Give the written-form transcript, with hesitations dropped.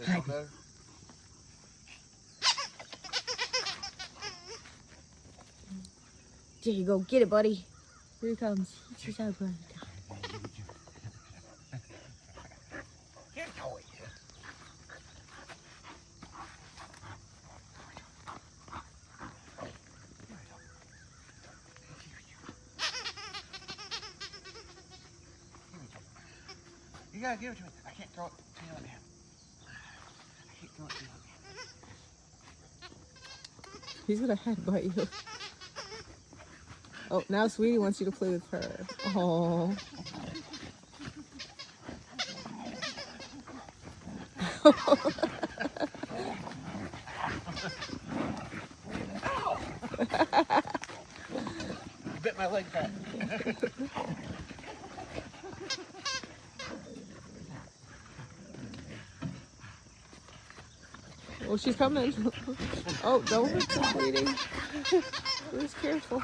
Not better? There you go. Get it, buddy. Here he comes. He's out, buddy. Get toy. You gotta give it to me. I can't throw it to you like that. I can't throw it to you like that. He's gonna headbutt you. Oh, now Sweetie wants you to play with her. Oh. Bit my leg back. Oh, she's coming. Oh, don't hurt the Sweetie. Who's careful?